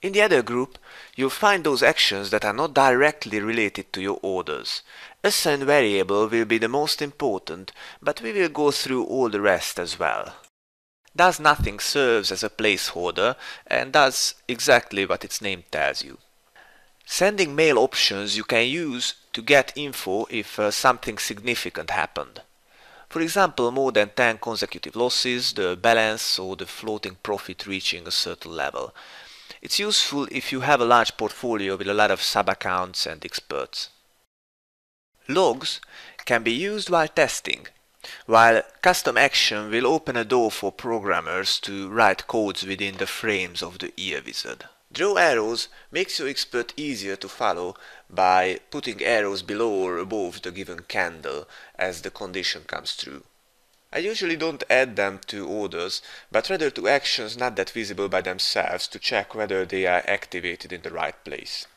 In the other group, you'll find those actions that are not directly related to your orders. Assign variable will be the most important, but we will go through all the rest as well. Does nothing serves as a placeholder and does exactly what its name tells you. Sending mail options you can use to get info if something significant happened. For example, more than 10 consecutive losses, the balance or the floating profit reaching a certain level. It's useful if you have a large portfolio with a lot of sub-accounts and experts. Logs can be used while testing, while custom action will open a door for programmers to write codes within the frames of the EA wizard. Draw arrows makes your expert easier to follow by putting arrows below or above the given candle as the condition comes true. I usually don't add them to orders, but rather to actions not that visible by themselves to check whether they are activated in the right place.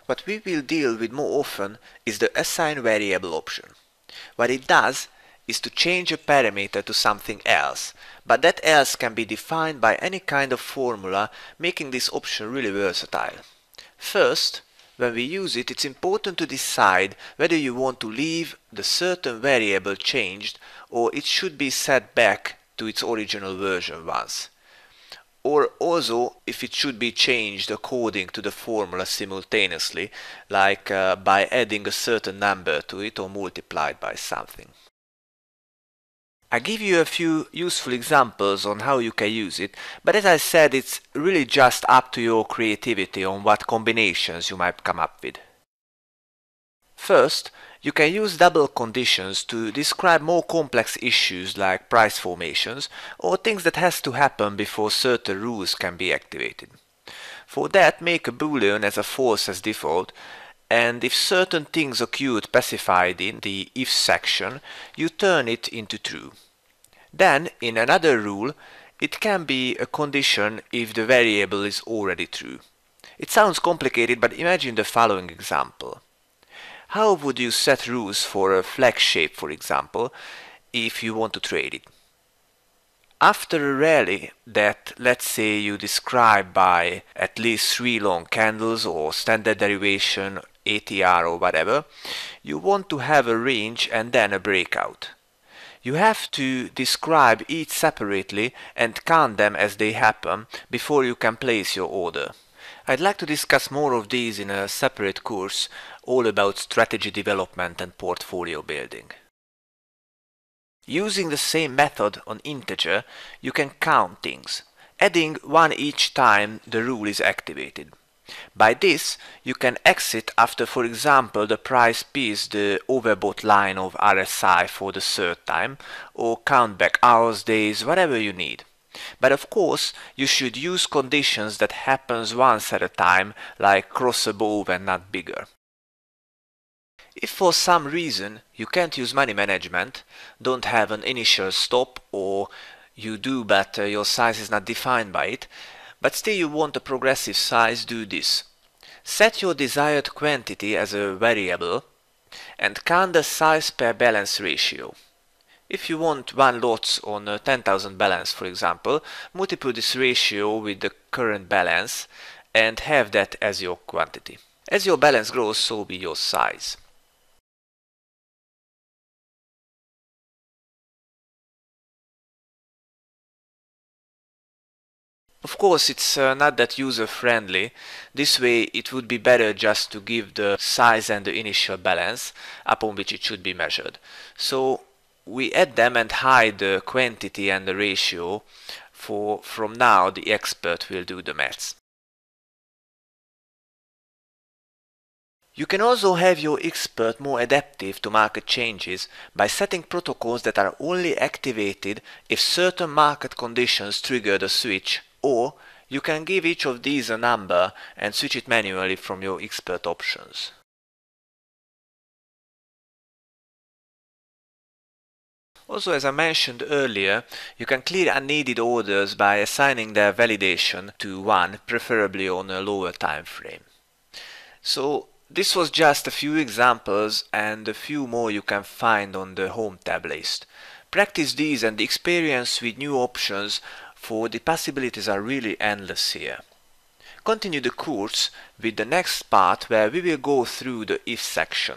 What we will deal with more often is the assign variable option. What it does is to change a parameter to something else, but that else can be defined by any kind of formula, making this option really versatile. First, when we use it, it's important to decide whether you want to leave the certain variable changed or it should be set back to its original version once. Or also if it should be changed according to the formula simultaneously, like by adding a certain number to it or multiplied by something. I give you a few useful examples on how you can use it, but as I said, it's really just up to your creativity on what combinations you might come up with. First, you can use double conditions to describe more complex issues like price formations or things that has to happen before certain rules can be activated. For that, make a boolean as a false as default, and if certain things occurred specified in the if section, you turn it into true. Then, in another rule, it can be a condition if the variable is already true. It sounds complicated, but imagine the following example. How would you set rules for a flag shape, for example, if you want to trade it? After a rally that, let's say, you describe by at least 3 long candles or standard derivation, ATR or whatever, you want to have a range and then a breakout. You have to describe each separately and count them as they happen before you can place your order. I'd like to discuss more of these in a separate course all about strategy development and portfolio building. Using the same method on integer, you can count things, adding 1 each time the rule is activated. By this, you can exit after, for example, the price pierces the overbought line of RSI for the 3rd time, or count back hours, days, whatever you need. But of course, you should use conditions that happens once at a time, like cross above and not bigger. If for some reason you can't use money management, don't have an initial stop, or you do but your size is not defined by it, but still you want a progressive size, do this. Set your desired quantity as a variable and count the size per balance ratio. If you want 1 lot on a 10,000 balance, for example, multiply this ratio with the current balance and have that as your quantity. As your balance grows, so will your size. Of course, it's not that user-friendly. This way it would be better just to give the size and the initial balance upon which it should be measured. So we add them and hide the quantity and the ratio. From now the expert will do the maths. You can also have your expert more adaptive to market changes by setting protocols that are only activated if certain market conditions trigger the switch, or you can give each of these a number and switch it manually from your expert options. Also, as I mentioned earlier, you can clear unneeded orders by assigning their validation to 1, preferably on a lower time frame. So this was just a few examples, and a few more you can find on the Home tab list. Practice these and experience with new options for the possibilities are really endless here. Continue the course with the next part where we will go through the if section.